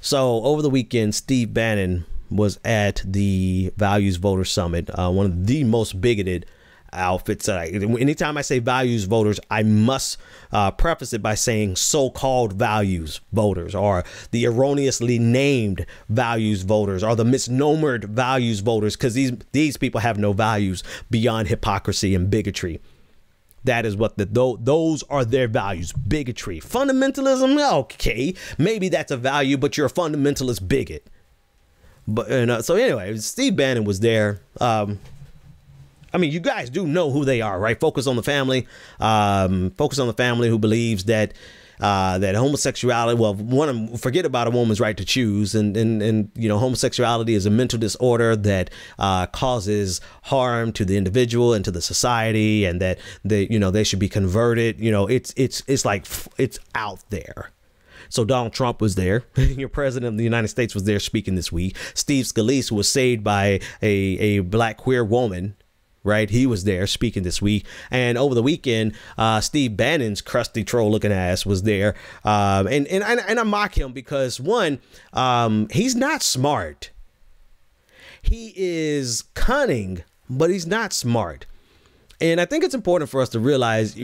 So over the weekend, Steve Bannon was at the Values Voter Summit, one of the most bigoted outfits. Anytime I say values voters, I must preface it by saying so-called values voters, or the erroneously named values voters, or the misnomered values voters, because these people have no values beyond hypocrisy and bigotry. That is what those are their values. Bigotry, fundamentalism. Okay, maybe that's a value, but you're a fundamentalist bigot. But so anyway, Steve Bannon was there. I mean, you guys do know who they are, right? Focus on the Family. Focus on the Family, who believes that that homosexuality, well, forget about a woman's right to choose, and you know, homosexuality is a mental disorder that causes harm to the individual and to the society, and that they should be converted. You know, it's like it's out there. So Donald Trump was there. Your president of the United States was there speaking this week. Steve Scalise, who was saved by a black queer woman, right? He was there speaking this week. And over the weekend, Steve Bannon's crusty troll looking ass was there. And I mock him because, one, he's not smart. He is cunning, but he's not smart. And I think it's important for us to realize,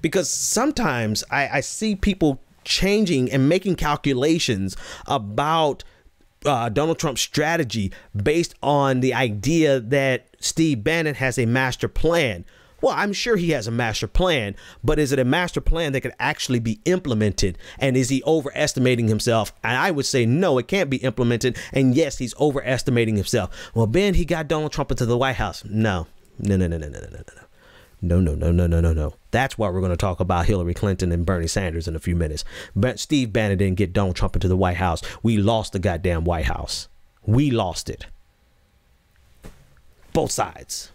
because sometimes I see people changing and making calculations about Donald Trump's strategy based on the idea that Steve Bannon has a master plan. Well, I'm sure he has a master plan, but is it a master plan that could actually be implemented? And is he overestimating himself? And I would say, no, it can't be implemented. And yes, he's overestimating himself. Well, Ben, he got Donald Trump into the White House. No. That's why we're going to talk about Hillary Clinton and Bernie Sanders in a few minutes. But Steve Bannon didn't get Donald Trump into the White House. We lost the goddamn White House. We lost it. Both sides.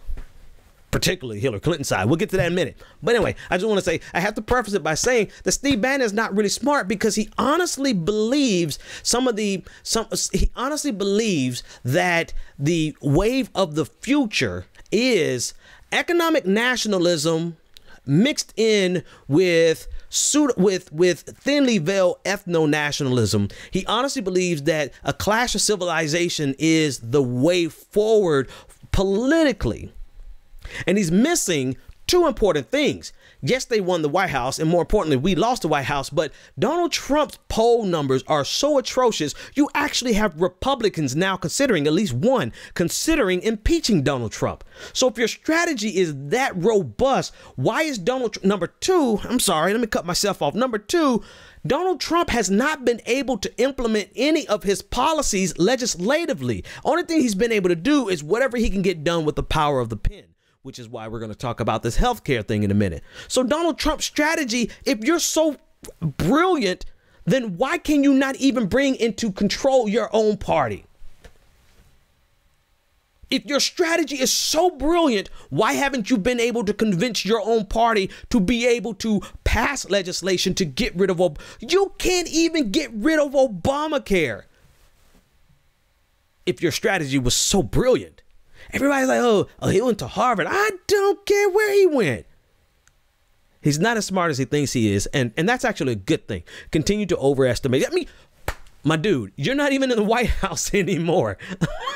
Particularly Hillary Clinton's side. We'll get to that in a minute. But anyway, I just want to say, I have to preface it by saying that Steve Bannon is not really smart, because he honestly believes he honestly believes that the wave of the future is economic nationalism mixed in with thinly veiled ethno-nationalism. He honestly believes that a clash of civilization is the way forward politically. And he's missing two important things. Yes, they won the White House, and more importantly, we lost the White House, but Donald Trump's poll numbers are so atrocious, you actually have Republicans now considering, at least one, considering impeaching Donald Trump. So if your strategy is that robust, why is number two, I'm sorry, let me cut myself off. Number two, Donald Trump has not been able to implement any of his policies legislatively. Only thing he's been able to do is whatever he can get done with the power of the pen, which is why we're going to talk about this healthcare thing in a minute. So Donald Trump's strategy, if you're so brilliant, then why can you not even bring into control your own party? If your strategy is so brilliant, why haven't you been able to convince your own party to be able to pass legislation to get rid of you can't even get rid of Obamacare. If your strategy was so brilliant. Everybody's like, oh, he went to Harvard. I don't care where he went. He's not as smart as he thinks he is. And that's actually a good thing. Continue to overestimate. I mean, my dude, you're not even in the White House anymore.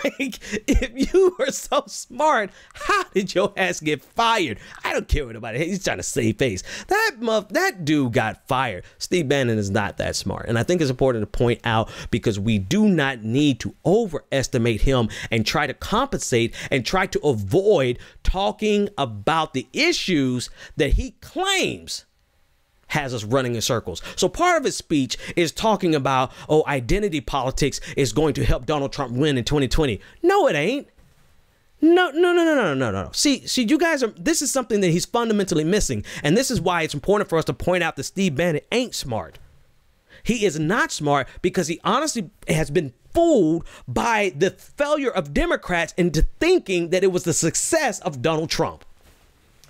Like, if you were so smart, how did your ass get fired? I don't care what about it. He's trying to save face. That dude got fired. Steve Bannon is not that smart. And I think it's important to point out, because we do not need to overestimate him and try to compensate and try to avoid talking about the issues that he claims has us running in circles. So part of his speech is talking about, oh, identity politics is going to help Donald Trump win in 2020. No, it ain't. No. See, you guys this is something that he's fundamentally missing. And this is why it's important for us to point out that Steve Bannon ain't smart. He is not smart because he honestly has been fooled by the failure of Democrats into thinking that it was the success of Donald Trump.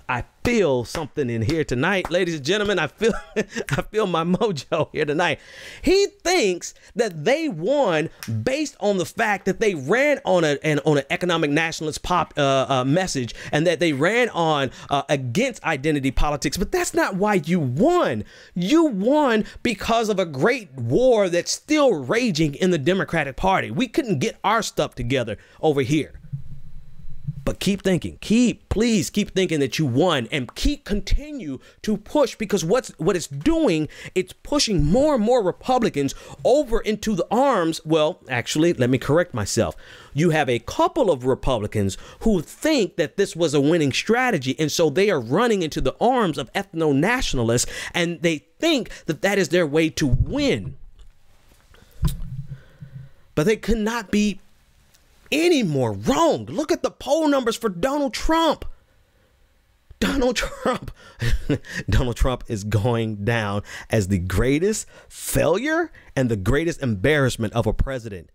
I feel something in here tonight, ladies and gentlemen. I feel my mojo here tonight. He thinks that they won based on the fact that they ran on an economic nationalist message, and that they ran on against identity politics. But that's not why you won. You won because of a great war that's still raging in the Democratic Party. We couldn't get our stuff together over here. But keep thinking, please keep thinking that you won, and continue to push, because what it's doing, it's pushing more and more Republicans over into the arms. Well, actually, let me correct myself. You have a couple of Republicans who think that this was a winning strategy, and so they are running into the arms of ethno-nationalists, and they think that that is their way to win. But they could not be any more wrong. Look at the poll numbers for Donald Trump. Donald Trump is going down as the greatest failure and the greatest embarrassment of a president.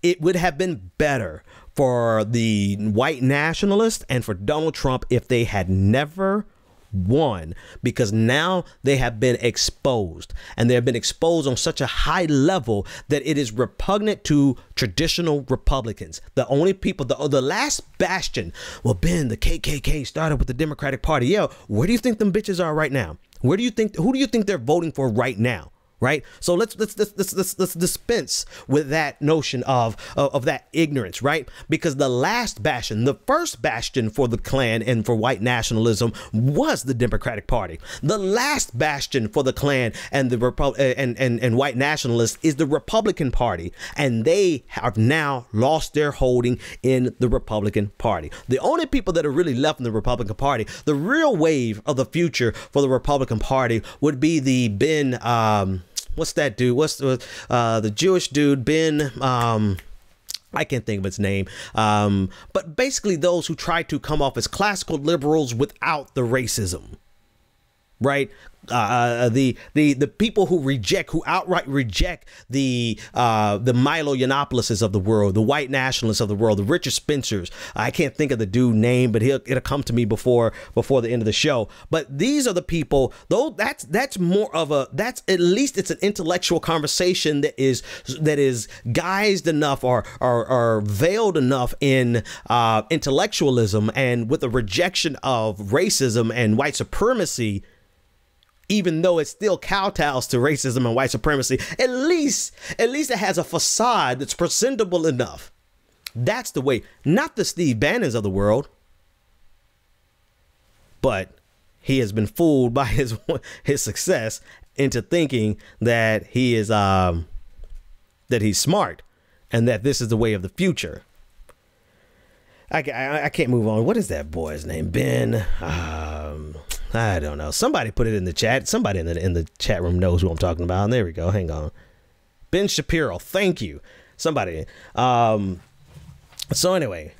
It would have been better for the white nationalists and for Donald Trump if they had never won, because now they have been exposed, and they have been exposed on such a high level that it is repugnant to traditional Republicans. The only people, the last bastion, well, Ben, the KKK started with the Democratic Party. Yeah, where do you think them bitches are right now? Who do you think they're voting for right now? Right. So let's dispense with that notion of that ignorance. Right. Because the last bastion, the first bastion for the Klan and for white nationalism was the Democratic Party. The last bastion for the Klan and the and white nationalists is the Republican Party. And they have now lost their holding in the Republican Party. The only people that are really left in the Republican Party, the real wave of the future for the Republican Party, would be the what's that dude? What's the Jewish dude? Ben, I can't think of its name. But basically those who try to come off as classical liberals without the racism. Right. The people who outright reject the Milo Yiannopoulos of the world, the white nationalists of the world, the Richard Spencers. I can't think of the dude name, but it'll come to me before the end of the show. But these are the people, though. That's more of that's at least it's an intellectual conversation that is guised enough or veiled enough in intellectualism, and with a rejection of racism and white supremacy. Even though it still kowtows to racism and white supremacy, at least it has a facade that's presentable enough. That's the way, not the Steve Bannons of the world. But he has been fooled by his success into thinking that he is that he's smart and that this is the way of the future. I can't move on. What is that boy's name? Ben. I don't know. Somebody put it in the chat. Somebody in the chat room knows who I'm talking about. And there we go. Hang on. Ben Shapiro. Thank you. Somebody. So anyway.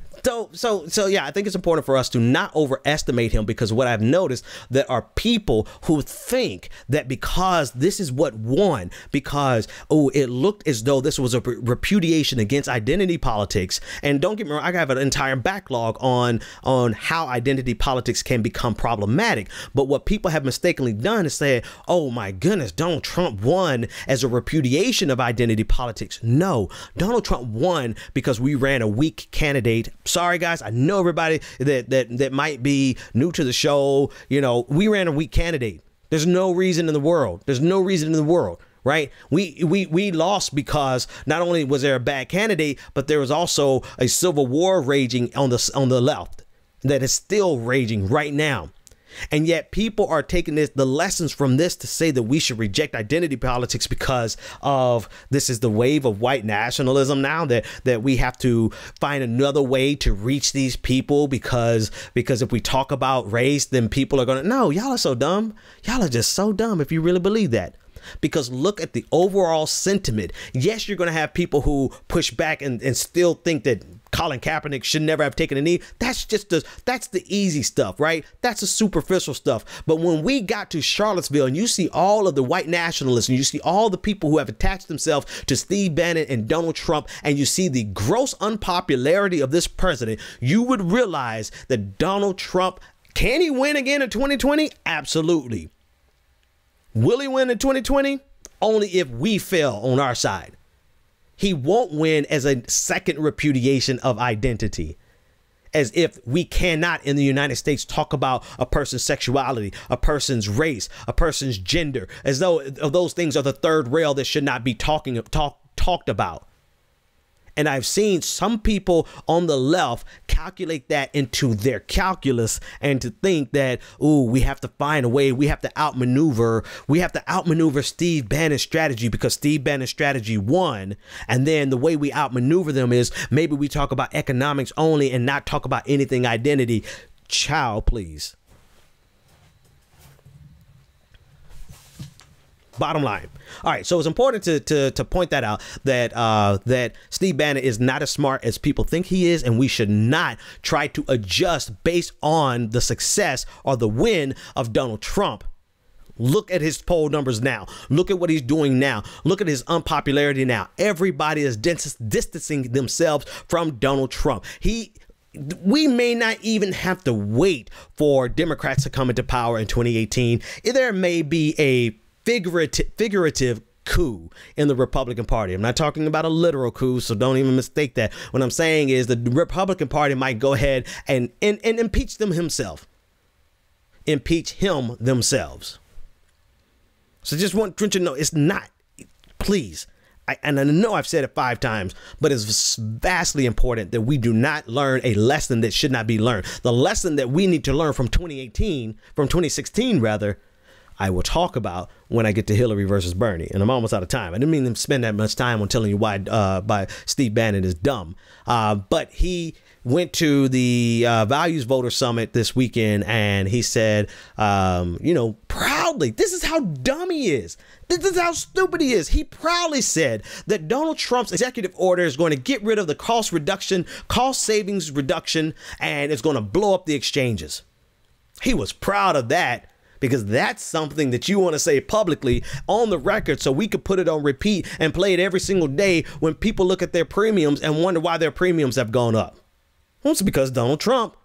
So yeah, I think it's important for us to not overestimate him, because what I've noticed, there are people who think that because this is what won, because it looked as though this was a repudiation against identity politics. And don't get me wrong, I have an entire backlog on how identity politics can become problematic. But what people have mistakenly done is say, oh my goodness, Donald Trump won as a repudiation of identity politics. No, Donald Trump won because we ran a weak candidate. Sorry, guys. I know everybody that might be new to the show. You know, we ran a weak candidate. There's no reason in the world. There's no reason in the world. Right. We lost because not only was there a bad candidate, but there was also a civil war raging on the left that is still raging right now. And yet people are taking the lessons from this to say that we should reject identity politics because of this is the wave of white nationalism now, that we have to find another way to reach these people because if we talk about race, then people are going to, no, y'all are so dumb. Y'all are just so dumb if you really believe that. Because look at the overall sentiment. Yes, you're going to have people who push back and still think that Colin Kaepernick should never have taken a knee. That's the easy stuff, right? That's the superficial stuff. But when we got to Charlottesville and you see all of the white nationalists and you see all the people who have attached themselves to Steve Bannon and Donald Trump, and you see the gross unpopularity of this president, you would realize that Donald Trump Can he win again in 2020? Absolutely. Will he win in 2020? Only if we fail on our side. He won't win as a second repudiation of identity. As if we cannot in the United States talk about a person's sexuality, a person's race, a person's gender, as though those things are the third rail that should not be talked about. And I've seen some people on the left calculate that into their calculus and to think that, ooh, we have to find a way. We have to outmaneuver Steve Bannon's strategy because Steve Bannon's strategy won. And then the way we outmaneuver them is maybe we talk about economics only and not talk about anything identity. Child, please. Bottom line. All right. So it's important to point that out, that Steve Bannon is not as smart as people think he is. And we should not try to adjust based on the success or the win of Donald Trump. Look at his poll numbers now. Look at what he's doing now. Look at his unpopularity now. Everybody is distancing themselves from Donald Trump. We may not even have to wait for Democrats to come into power in 2018. There may be a figurative coup in the Republican Party. I'm not talking about a literal coup, so don't even mistake that. What I'm saying is the Republican Party might go ahead and impeach them himself. Impeach him themselves. So just want you to know, it's not, please. And I know I've said it 5 times, but it's vastly important that we do not learn a lesson that should not be learned. The lesson that we need to learn from 2016 rather, I will talk about when I get to Hillary versus Bernie. And I'm almost out of time. I didn't mean to spend that much time on telling you why Steve Bannon is dumb. But he went to the Values Voter Summit this weekend and he said, proudly, this is how dumb he is. This is how stupid he is. He proudly said that Donald Trump's executive order is going to get rid of the cost savings reduction, and it's going to blow up the exchanges. He was proud of that. Because that's something that you want to say publicly on the record so we could put it on repeat and play it every single day when people look at their premiums and wonder why their premiums have gone up. Well, it's because Donald Trump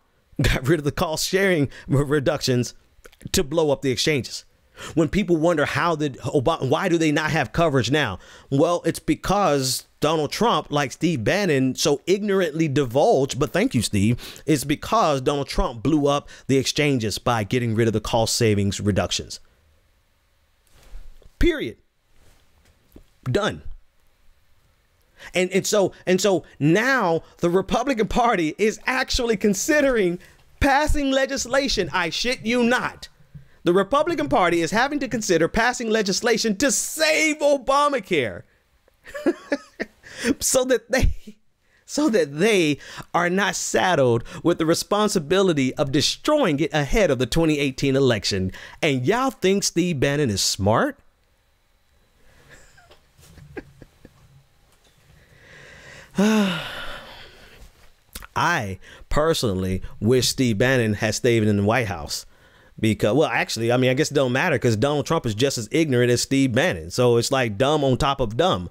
got rid of the cost sharing reductions to blow up the exchanges. When people wonder why do they not have coverage now? Well, it's because Donald Trump, like Steve Bannon, so ignorantly divulged, but thank you, Steve, it's because Donald Trump blew up the exchanges by getting rid of the cost savings reductions. Period. Done. And so now the Republican Party is actually considering passing legislation. I shit you not. The Republican Party is having to consider passing legislation to save Obamacare so that they are not saddled with the responsibility of destroying it ahead of the 2018 election. And y'all think Steve Bannon is smart? I personally wish Steve Bannon had stayed in the White House. Because, well, actually, I guess it don't matter because Donald Trump is just as ignorant as Steve Bannon. So it's like dumb on top of dumb.